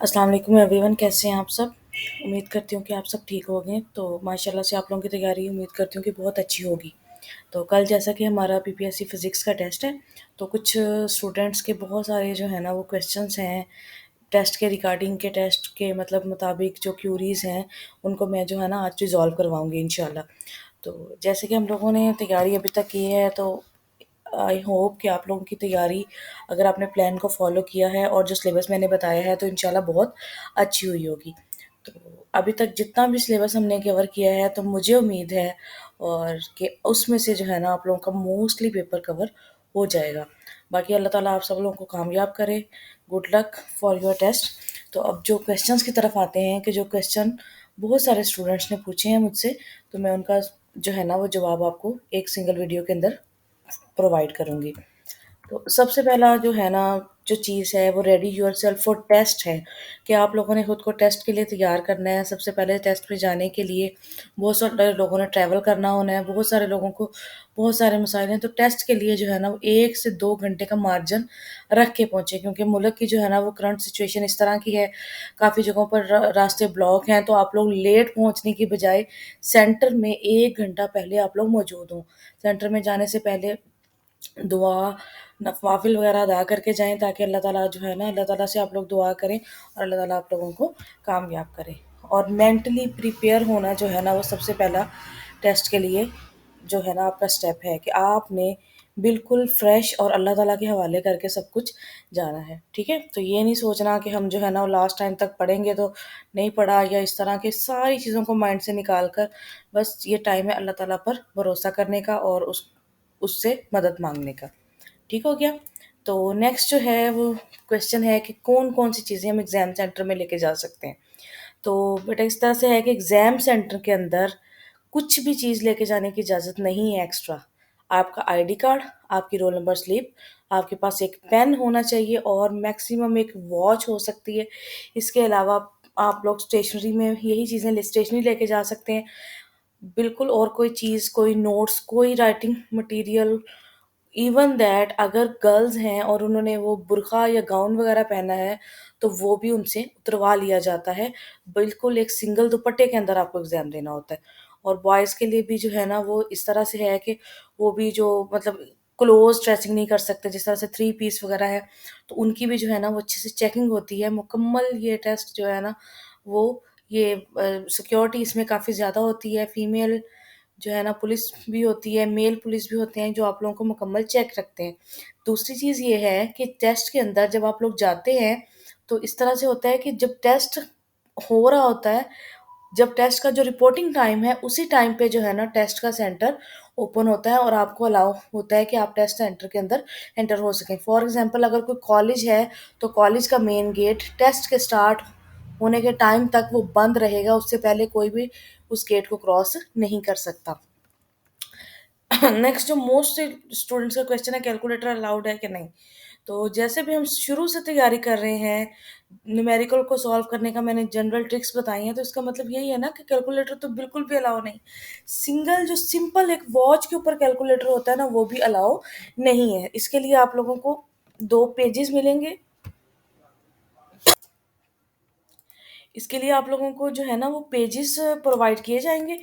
अस्सलाम वालेकुम एवरीवन, कैसे हैं आप सब। उम्मीद करती हूँ कि आप सब ठीक होंगे। तो माशाल्लाह से आप लोगों की तैयारी उम्मीद करती हूँ कि बहुत अच्छी होगी। तो कल जैसा कि हमारा पीपीएससी फिज़िक्स का टेस्ट है, तो कुछ स्टूडेंट्स के बहुत सारे जो है ना वो क्वेश्चंस हैं टेस्ट के रिगार्डिंग के टेस्ट के मतलब मुताबिक जो क्यूरीज़ हैं, उनको मैं जो है ना आज रिज़ॉल्व करवाऊँगी इंशाल्लाह। तो जैसे कि हम लोगों ने तैयारी अभी तक की है, तो आई होप कि आप लोगों की तैयारी, अगर आपने प्लान को फॉलो किया है और जो सिलेबस मैंने बताया है, तो इंशाल्लाह बहुत अच्छी हुई होगी। तो अभी तक जितना भी सिलेबस हमने कवर किया है, तो मुझे उम्मीद है और कि उसमें से जो है ना आप लोगों का मोस्टली पेपर कवर हो जाएगा। बाकी अल्लाह ताला आप सब लोगों को कामयाब करे। Good luck for your test. तो अब जो क्वेश्चंस की तरफ आते हैं, कि जो क्वेश्चन बहुत सारे स्टूडेंट्स ने पूछे हैं मुझसे, तो मैं उनका जो है ना वो जवाब आपको एक सिंगल वीडियो के अंदर प्रोवाइड करूँगी। तो सबसे पहला जो है ना जो चीज़ है वो रेडी योरसेल्फ फॉर टेस्ट है, कि आप लोगों ने खुद को टेस्ट के लिए तैयार करना है। सबसे पहले टेस्ट में जाने के लिए बहुत सारे लोगों ने ट्रैवल करना होना है, बहुत सारे लोगों को बहुत सारे मसाइल हैं। तो टेस्ट के लिए जो है ना वो 1 से 2 घंटे का मार्जिन रख के पहुँचे, क्योंकि मुल्क की जो है ना वो करंट सिचुएशन इस तरह की है, काफ़ी जगहों पर रास्ते ब्लॉक हैं। तो आप लोग लेट पहुँचने की बजाय सेंटर में 1 घंटा पहले आप लोग मौजूद हों। सेंटर में जाने से पहले दुआ नवाफ़िल वगैरह अदा करके जाएँ, ताकि अल्लाह ताला जो है ना अल्लाह ताला से आप लोग दुआ करें और अल्लाह ताला आप लोगों को कामयाब करे। और मेंटली प्रिपेयर होना जो है ना वो सबसे पहला टेस्ट के लिए जो है ना आपका स्टेप है, कि आपने बिल्कुल फ्रेश और अल्लाह ताला के हवाले करके सब कुछ जाना है, ठीक है? तो ये नहीं सोचना कि हम जो है ना वो लास्ट टाइम तक पढ़ेंगे तो नहीं पढ़ा, या इस तरह की सारी चीज़ों को माइंड से निकाल कर बस ये टाइम है अल्लाह ताला पर भरोसा करने का और उससे मदद माँगने का। ठीक हो गया? तो नेक्स्ट जो है वो क्वेश्चन है कि कौन-कौन सी चीज़ें हम एग्ज़ाम सेंटर में लेके जा सकते हैं। तो बेटा इस तरह से है कि एग्ज़ाम सेंटर के अंदर कुछ भी चीज़ लेके जाने की इजाज़त नहीं है एक्स्ट्रा। आपका आईडी कार्ड, आपकी रोल नंबर स्लिप, आपके पास एक पेन होना चाहिए और मैक्सिमम एक वॉच हो सकती है। इसके अलावा आप लोग स्टेशनरी में यही चीज़ें स्टेशनरी लेके जा सकते हैं। बिल्कुल और कोई चीज़, कोई नोट्स, कोई राइटिंग मटीरियल, इवन दैट अगर गर्ल्स हैं और उन्होंने वो बुर्का या गाउन वगैरह पहना है, तो वो भी उनसे उतरवा लिया जाता है। बिल्कुल एक सिंगल दुपट्टे के अंदर आपको एग्ज़ाम देना होता है। और बॉयज़ के लिए भी जो है ना वो इस तरह से है कि वो भी जो मतलब क्लोज़ ड्रेसिंग नहीं कर सकते, जिस तरह से थ्री पीस वगैरह है, तो उनकी भी जो है ना वो अच्छे से चेकिंग होती है। मुकम्मल ये टेस्ट जो है ना वो ये सिक्योरिटी इसमें काफ़ी ज़्यादा होती है। फीमेल जो है ना पुलिस भी होती है, मेल पुलिस भी होते हैं, जो आप लोगों को मुकम्मल चेक रखते हैं। दूसरी चीज़ ये है कि टेस्ट के अंदर जब आप लोग जाते हैं, तो इस तरह से होता है कि जब टेस्ट हो रहा होता है, जब टेस्ट का जो रिपोर्टिंग टाइम है, उसी टाइम पे जो है ना टेस्ट का सेंटर ओपन होता है और आपको अलाउ होता है कि आप टेस्ट सेंटर के अंदर एंटर हो सकें। फॉर एग्ज़ाम्पल अगर कोई कॉलेज है, तो कॉलेज का मेन गेट टेस्ट के स्टार्ट होने के टाइम तक वो बंद रहेगा, उससे पहले कोई भी उस गेट को क्रॉस नहीं कर सकता। नेक्स्ट जो मोस्ट स्टूडेंट्स का क्वेश्चन है, कैलकुलेटर अलाउड है कि नहीं। तो जैसे भी हम शुरू से तैयारी कर रहे हैं, न्यूमेरिकल को सॉल्व करने का मैंने जनरल ट्रिक्स बताई हैं, तो इसका मतलब यही है ना कि कैलकुलेटर तो बिल्कुल भी अलाउ नहीं। सिंगल जो सिंपल एक वॉच के ऊपर कैलकुलेटर होता है ना, वो भी अलाउ नहीं है। इसके लिए आप लोगों को 2 पेजेस मिलेंगे। इसके लिए आप लोगों को जो है ना वो पेजेस प्रोवाइड किए जाएँगे।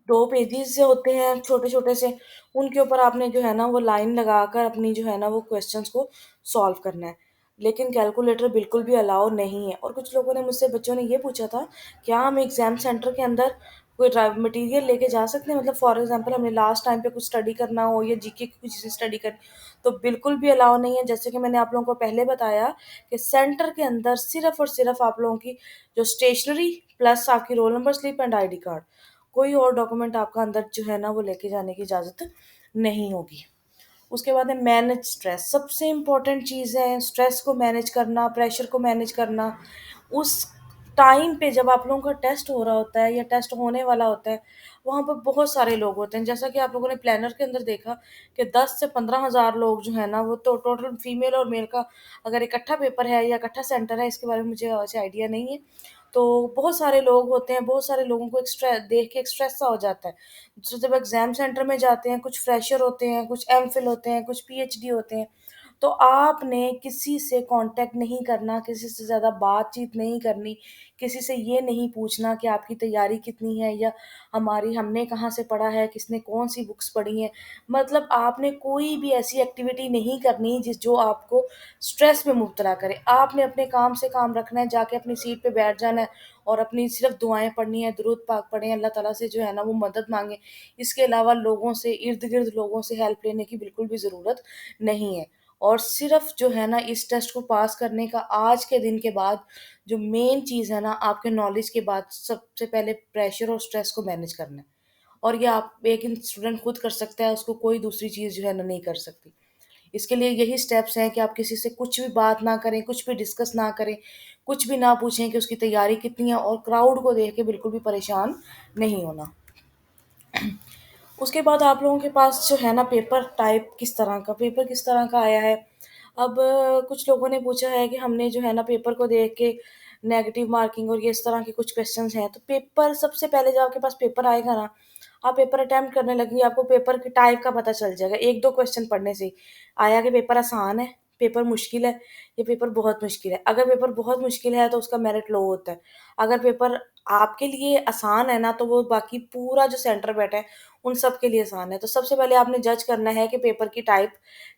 2 पेजेस जो होते हैं छोटे-छोटे से, उनके ऊपर आपने जो है ना वो लाइन लगाकर अपनी जो है ना वो क्वेश्चन्स को सॉल्व करना है। लेकिन कैलकुलेटर बिल्कुल भी अलाउ नहीं है। और कुछ लोगों ने मुझसे, बच्चों ने ये पूछा था, क्या हम एग्ज़ाम सेंटर के अंदर कोई मटीरियल लेके जा सकते हैं? मतलब फॉर एग्ज़ाम्पल हमें लास्ट टाइम पे कुछ स्टडी करना हो या जीके की कुछ चीज़ें स्टडी करनी, तो बिल्कुल भी अलाउ नहीं है। जैसे कि मैंने आप लोगों को पहले बताया कि सेंटर के अंदर सिर्फ़ और सिर्फ़ आप लोगों की जो स्टेशनरी प्लस आपकी roll number slip and ID card, कोई और डॉक्यूमेंट आपका अंदर जो है ना वो लेके जाने की इजाज़त नहीं होगी। उसके बाद है मैनेज स्ट्रेस। सबसे इम्पोर्टेंट चीज़ है स्ट्रेस को मैनेज करना, प्रेशर को मैनेज करना। उस टाइम पे जब आप लोगों का टेस्ट हो रहा होता है या टेस्ट होने वाला होता है, वहाँ पर बहुत सारे लोग होते हैं। जैसा कि आप लोगों ने प्लानर के अंदर देखा कि 10 से 15,000 लोग जो है ना वो तो टोटल फीमेल और मेल का अगर इकट्ठा पेपर है या इकट्ठा सेंटर है, इसके बारे में मुझे वैसे आइडिया नहीं है। तो बहुत सारे लोग होते हैं, बहुत सारे लोगों को एक देख के एक स्ट्रेस सा हो जाता है। तो जब एग्ज़ाम सेंटर में जाते हैं, कुछ फ्रेशर होते हैं, कुछ एमफिल होते हैं, कुछ पीएचडी होते हैं। तो आपने किसी से कांटेक्ट नहीं करना, किसी से ज़्यादा बातचीत नहीं करनी, किसी से ये नहीं पूछना कि आपकी तैयारी कितनी है या हमारी हमने कहाँ से पढ़ा है, किसने कौन-सी बुक्स पढ़ी हैं। मतलब आपने कोई भी ऐसी एक्टिविटी नहीं करनी जो आपको स्ट्रेस में मुब्तला करे। आपने अपने काम से काम रखना है, जाके अपनी सीट पे बैठ जाना है और अपनी सिर्फ़ दुआएँ पढ़नी है, दुरूद पाक पढ़ें, अल्लाह ताला से जो है ना वो मदद माँगे। इसके अलावा लोगों से इर्द-गिर्द लोगों से हेल्प लेने की बिल्कुल भी ज़रूरत नहीं है। और सिर्फ़ जो है ना इस टेस्ट को पास करने का आज के दिन के बाद जो मेन चीज़ है ना आपके नॉलेज के बाद सबसे पहले प्रेशर और स्ट्रेस को मैनेज करना है। और ये आप एक स्टूडेंट खुद कर सकता है, उसको कोई दूसरी चीज़ जो है ना नहीं कर सकती। इसके लिए यही स्टेप्स हैं कि आप किसी से कुछ भी बात ना करें, कुछ भी डिस्कस ना करें, कुछ भी ना पूछें कि उसकी तैयारी कितनी है और क्राउड को देख के बिल्कुल भी परेशान नहीं होना। उसके बाद आप लोगों के पास जो है ना पेपर किस तरह का आया है। अब कुछ लोगों ने पूछा है कि हमने जो है ना पेपर को देख के नेगेटिव मार्किंग और ये इस तरह के कुछ क्वेश्चंस हैं। तो पेपर सबसे पहले जब आपके पास पेपर आएगा ना, आप पेपर अटेम्प्ट करने लगेंगे, आपको पेपर के टाइप का पता चल जाएगा 1-2 क्वेश्चन पढ़ने से ही। आया कि पेपर आसान है, पेपर मुश्किल है, ये पेपर बहुत मुश्किल है। अगर पेपर बहुत मुश्किल है तो उसका मेरिट लो होता है। अगर पेपर आपके लिए आसान है ना, तो वो बाकी पूरा जो सेंटर बैठा है उन सब के लिए आसान है। तो सबसे पहले आपने जज करना है कि पेपर की टाइप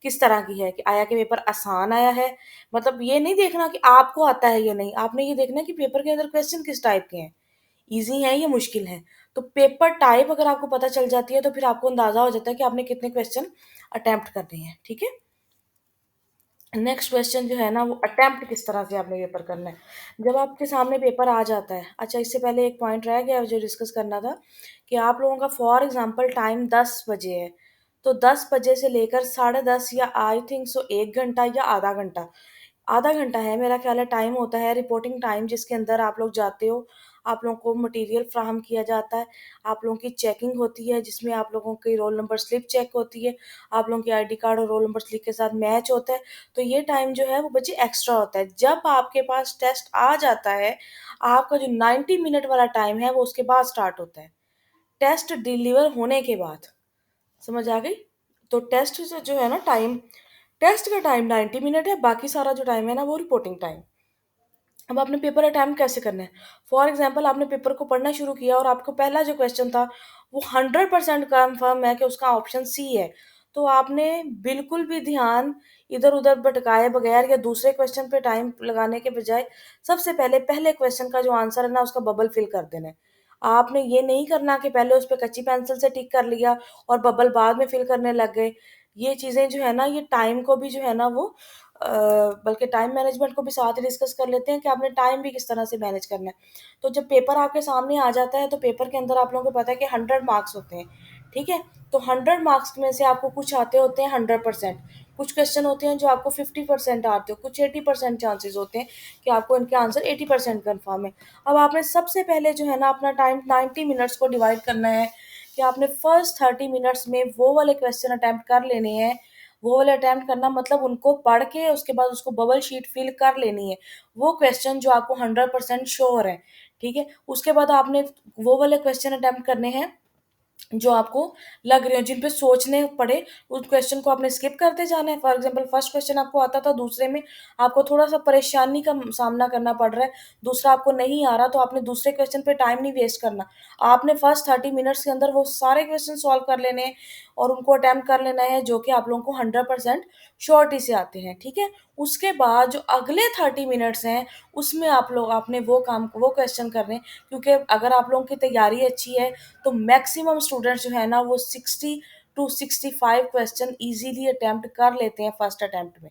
किस तरह की है, कि आया कि पेपर आसान आया है, मतलब ये नहीं देखना कि आपको आता है या नहीं, आपने ये देखना है कि पेपर के अंदर क्वेश्चन किस टाइप के हैं, ईज़ी हैं या मुश्किल हैं। तो पेपर टाइप अगर आपको पता चल जाती है तो फिर आपको अंदाज़ा हो जाता है कि आपने कितने क्वेश्चन अटेम्प्ट करने हैं, ठीक है? नेक्स्ट क्वेश्चन जो है ना वो अटेम्प्ट किस तरह से आपने पेपर करना है। जब आपके सामने पेपर आ जाता है, अच्छा इससे पहले एक पॉइंट रह गया जो डिस्कस करना था कि आप लोगों का फॉर एग्ज़ाम्पल टाइम 10 बजे है, तो 10 बजे से लेकर साढ़े 10 या आई थिंक सो 1 घंटा या आधा घंटा है मेरा ख़्याल है टाइम होता है रिपोर्टिंग टाइम जिसके अंदर आप लोग जाते हो, आप लोगों को मटीरियल फ्राहम किया जाता है, आप लोगों की चेकिंग होती है जिसमें आप लोगों की रोल नंबर स्लिप चेक होती है, आप लोगों की आईडी कार्ड और रोल नंबर स्लिप के साथ मैच होता है, तो ये टाइम जो है वो बच्चे एक्स्ट्रा होता है। जब आपके पास टेस्ट आ जाता है, आपका जो 90 मिनट वाला टाइम है वो उसके बाद स्टार्ट होता है, टेस्ट डिलीवर होने के बाद। समझ आ गई? तो टेस्ट से जो है ना टेस्ट का टाइम 90 मिनट है, बाकी सारा जो टाइम है ना वो रिपोर्टिंग टाइम। अब आपने पेपर अटेम्प्ट कैसे करना है? फॉर एग्ज़ाम्पल आपने पेपर को पढ़ना शुरू किया और आपको पहला जो क्वेश्चन था, वो 100% कन्फर्म है कि उसका ऑप्शन सी है। तो आपने बिल्कुल भी ध्यान इधर-उधर भटकाए बगैर या दूसरे क्वेश्चन पे टाइम लगाने के बजाय, सबसे पहले पहले क्वेश्चन का जो आंसर है ना, उसका बबल फिल कर देना है। आपने ये नहीं करना कि पहले उस पे कच्ची पेंसिल से टिक कर लिया और बबल बाद में फिल करने लग गए। ये चीज़ें जो है ना, ये टाइम को भी जो है ना वो अ, बल्कि टाइम मैनेजमेंट को भी साथ ही डिस्कस कर लेते हैं कि आपने टाइम भी किस तरह से मैनेज करना है। तो जब पेपर आपके सामने आ जाता है, तो पेपर के अंदर आप लोगों को पता है कि 100 मार्क्स होते हैं, ठीक है? तो 100 मार्क्स में से आपको कुछ आते होते हैं 100%, कुछ क्वेश्चन होते हैं जो आपको 50% आते हो, कुछ 80% चांसेस होते हैं कि आपको इनके आंसर 80% कन्फर्म है। अब आपने सबसे पहले जो है ना अपना टाइम 90 मिनट्स को डिवाइड करना है कि आपने फर्स्ट 30 मिनट्स में वो वाले क्वेश्चन अटेम्प्ट कर लेने हैं, वो वाले अटेम्प्ट करना मतलब उनको पढ़ के उसके बाद उसको बबल शीट फिल कर लेनी है। वो क्वेश्चन जो आपको 100% श्योर है, ठीक है? उसके बाद आपने वो वाले क्वेश्चन अटेम्प्ट करने हैं जो आपको लग रहे हो, जिन पे सोचने पड़े, उस क्वेश्चन को आपने स्किप करते जाना है। फॉर एग्ज़ाम्पल फर्स्ट क्वेश्चन आपको आता था, दूसरे में आपको थोड़ा-सा परेशानी का सामना करना पड़ रहा है, दूसरा आपको नहीं आ रहा, तो आपने दूसरे क्वेश्चन पे टाइम नहीं वेस्ट करना। आपने फर्स्ट 30 मिनट्स के अंदर वो सारे क्वेश्चन सॉल्व कर लेने हैं और उनको अटेम्प्ट कर लेना है, जो कि आप लोगों को 100% श्योरिटी से आते हैं, ठीक है? उसके बाद जो अगले 30 मिनट्स हैं, उसमें आपने वो क्वेश्चन करने हैं, क्योंकि अगर आप लोगों की तैयारी अच्छी है, तो मैक्सिमम स्टूडेंट्स जो है ना वो 60 टू 65 क्वेश्चन इजीली अटेम्प्ट कर लेते हैं फर्स्ट अटेम्प्ट में,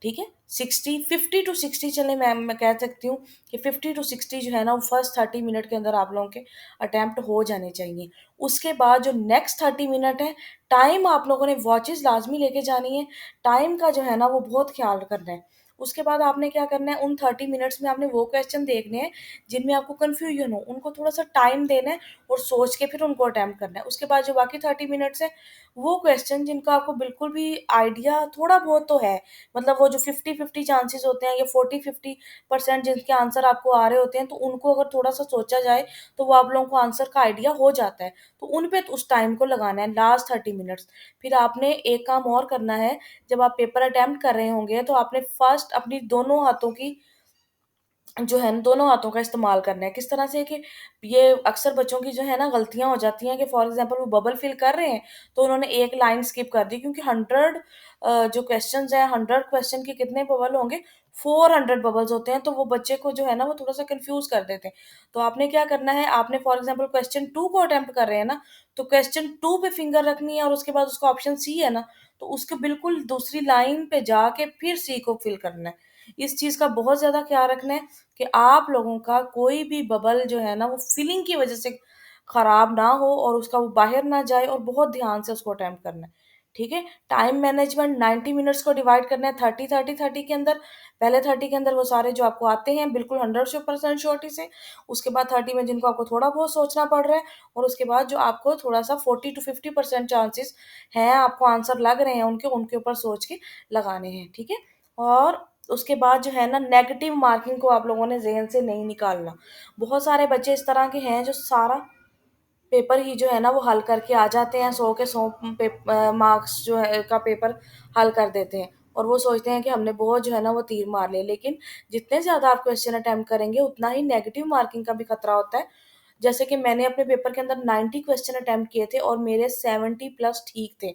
ठीक है? 60 50 टू 60 चलें, मैं कह सकती हूँ कि 50 टू 60 जो है ना वो फर्स्ट 30 मिनट के अंदर आप लोगों के अटेम्प्ट हो जाने चाहिए। उसके बाद जो नेक्स्ट 30 मिनट है, टाइम आप लोगों ने वॉचेस लाज़मी लेके जानी है, टाइम का जो है ना वो बहुत ख़्याल करना है। उसके बाद आपने क्या करना है, उन 30 मिनट्स में आपने वो क्वेश्चन देखने हैं जिनमें आपको कन्फ्यूजन हो, उनको थोड़ा-सा टाइम देना है और सोच के फिर उनको अटेम्प्ट करना है। उसके बाद जो बाकी 30 मिनट्स है, वो क्वेश्चन जिनका आपको बिल्कुल भी आइडिया थोड़ा बहुत तो है, मतलब वो जो 50-50 चांसेस होते हैं या 40-50% जिनके आंसर आपको आ रहे होते हैं, तो उनको अगर थोड़ा-सा सोचा जाए, तो वो आप लोगों को आंसर का आइडिया हो जाता है। तो उन पे उस टाइम को लगाना है, लास्ट 30 मिनट्स। फिर आपने एक काम और करना है, जब आप पेपर अटेम्प्ट कर रहे होंगे, तो आपने फर्स्ट अपनी दोनों हाथों की जो है ना, दोनों हाथों का इस्तेमाल करना है। किस तरह से कि ये अक्सर बच्चों की जो है ना गलतियाँ हो जाती हैं कि फॉर एग्ज़ाम्पल वो बबल फिल कर रहे हैं, तो उन्होंने एक लाइन स्किप कर दी, क्योंकि 100 जो क्वेश्चन्स हैं, 100 क्वेश्चन के कितने बबल होंगे? 400 बबल्स होते हैं, तो वो बच्चे को जो है ना वो थोड़ा-सा कन्फ्यूज़ कर देते हैं। तो आपने क्या करना है, आपने फॉर एग्ज़ाम्पल क्वेश्चन 2 को अटेम्प्ट कर रहे हैं ना, तो क्वेश्चन 2 पे फिंगर रखनी है और उसके बाद उसका ऑप्शन सी है ना, तो उसके बिल्कुल दूसरी लाइन पे जाके फिर सी को फिल करना है। इस चीज़ का बहुत ज़्यादा ख्याल रखना है कि आप लोगों का कोई भी बबल जो है ना वो फिलिंग की वज़ह से खराब ना हो और उसका वो बाहर ना जाए, और बहुत ध्यान से उसको अटेम्प्ट करना है, ठीक है? टाइम मैनेजमेंट 90 मिनट्स को डिवाइड करना है 30, 30, 30 के अंदर। पहले 30 के अंदर वो सारे जो आपको आते हैं बिल्कुल 100% श्योरिटी से, उसके बाद 30 में जिनको आपको थोड़ा बहुत सोचना पड़ रहा है, और उसके बाद जो आपको थोड़ा-सा 40 टू 50% चांसेस हैं, आपको आंसर लग रहे हैं उनके, उनके ऊपर सोच के लगाने हैं, ठीक है? और उसके बाद जो है ना नेगेटिव मार्किंग को आप लोगों ने ज़हन से नहीं निकालना। बहुत सारे बच्चे इस तरह के हैं जो सारा पेपर ही जो है ना वो हल करके आ जाते हैं, 100 के 100 मार्क्स जो है का पेपर हल कर देते हैं, और वो सोचते हैं कि हमने बहुत जो है ना वो तीर मार लिए। लेकिन जितने ज़्यादा आप क्वेश्चन अटेम्प्ट करेंगे, उतना ही नेगेटिव मार्किंग का भी खतरा होता है। जैसे कि मैंने अपने पेपर के अंदर 90 क्वेश्चन अटेम्प्ट किए थे और मेरे 70 प्लस ठीक थे,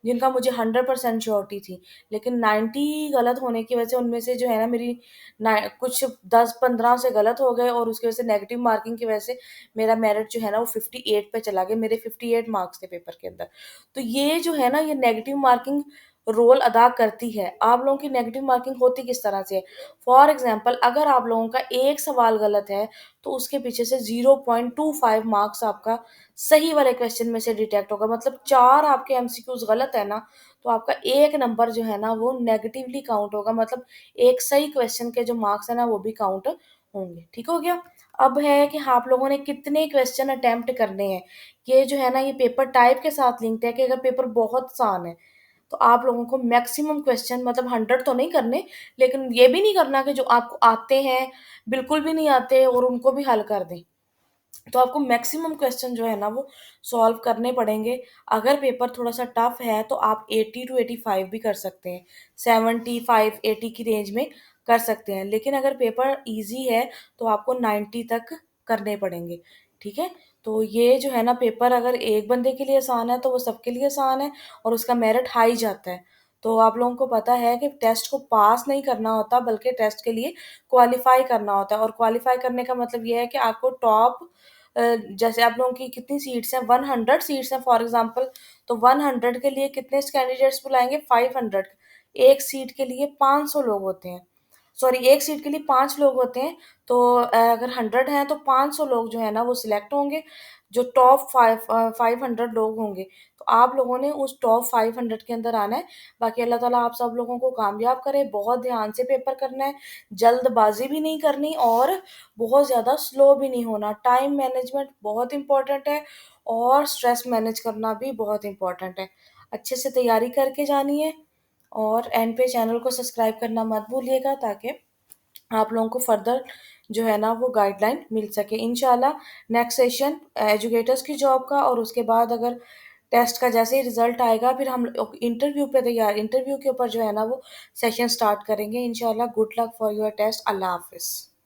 जिनका मुझे 100% श्योरिटी थी। लेकिन 90 गलत होने की वजह से उनमें से जो है ना मेरी ना कुछ 10-15 से गलत हो गए, और उसकी वजह से नेगेटिव मार्किंग की वजह से मेरा मेरिट जो है ना वो 58 पे चला गया। मेरे 58 मार्क्स थे पेपर के अंदर। तो ये जो है ना ये नेगेटिव मार्किंग रोल अदा करती है। आप लोगों की नेगेटिव मार्किंग होती किस तरह से है? फॉर एग्ज़ाम्पल अगर आप लोगों का एक सवाल गलत है, तो उसके पीछे से 0.25 मार्क्स आपका सही वाले क्वेश्चन में से डिडक्ट होगा। मतलब 4 आपके एमसीक्यूज़ गलत है ना, तो आपका 1 नंबर जो है ना वो नेगेटिवली काउंट होगा। मतलब एक सही क्वेश्चन के जो मार्क्स है ना वो भी काउंट होंगे। ठीक हो गया? अब है कि आप लोगों ने कितने क्वेश्चन अटेम्प्ट करने हैं। ये जो है ना ये पेपर टाइप के साथ लिंक्ड है कि अगर पेपर बहुत आसान है, तो आप लोगों को मैक्सिमम क्वेश्चन मतलब 100 तो नहीं करने, लेकिन ये भी नहीं करना कि जो आपको आते हैं, बिल्कुल भी नहीं आते और उनको भी हल कर दें। तो आपको मैक्सिमम क्वेश्चन जो है ना वो सॉल्व करने पड़ेंगे। अगर पेपर थोड़ा-सा टफ है तो आप 80 टू 85 भी कर सकते हैं। 75, 80 की रेंज में कर सकते हैं। लेकिन अगर पेपर ईज़ी है तो आपको 90 तक करने पड़ेंगे, ठीक है? तो ये जो है ना पेपर अगर एक बंदे के लिए आसान है तो वो सबके लिए आसान है और उसका मेरिट हाई जाता है। तो आप लोगों को पता है कि टेस्ट को पास नहीं करना होता, बल्कि टेस्ट के लिए क्वालीफाई करना होता है, और क्वालीफाई करने का मतलब ये है कि आपको टॉप जैसे आप लोगों की कितनी सीट्स हैं, 100 सीट्स हैं फॉर एग्ज़ाम्पल, तो 100 के लिए कितने कैंडिडेट्स बुलाएँगे? 500। एक सीट के लिए 500 लोग होते हैं। सॉरी, एक सीट के लिए 5 लोग होते हैं, तो अगर 100 हैं तो 500 लोग जो है ना वो सिलेक्ट होंगे, जो टॉप 500 लोग होंगे। तो आप लोगों ने उस टॉप 500 के अंदर आना है। बाकी अल्लाह ताला आप सब लोगों को कामयाब करे, बहुत ध्यान से पेपर करना है, जल्दबाज़ी भी नहीं करनी और बहुत ज़्यादा स्लो भी नहीं होना। टाइम मैनेजमेंट बहुत इम्पोर्टेंट है और स्ट्रेस मैनेज करना भी बहुत इम्पोर्टेंट है। अच्छे से तैयारी करके जानी है, और एंड पे चैनल को सब्सक्राइब करना मत भूलिएगा, ताकि आप लोगों को फर्दर जो है ना वो गाइडलाइन मिल सके। इंशाल्लाह नेक्स्ट सेशन एजुकेटर्स की जॉब का, और उसके बाद अगर टेस्ट का जैसे ही रिज़ल्ट आएगा फिर हम इंटरव्यू के ऊपर जो है ना वो सेशन स्टार्ट करेंगे इंशाल्लाह। Good luck for your test. अल्लाह हाफ़िज़।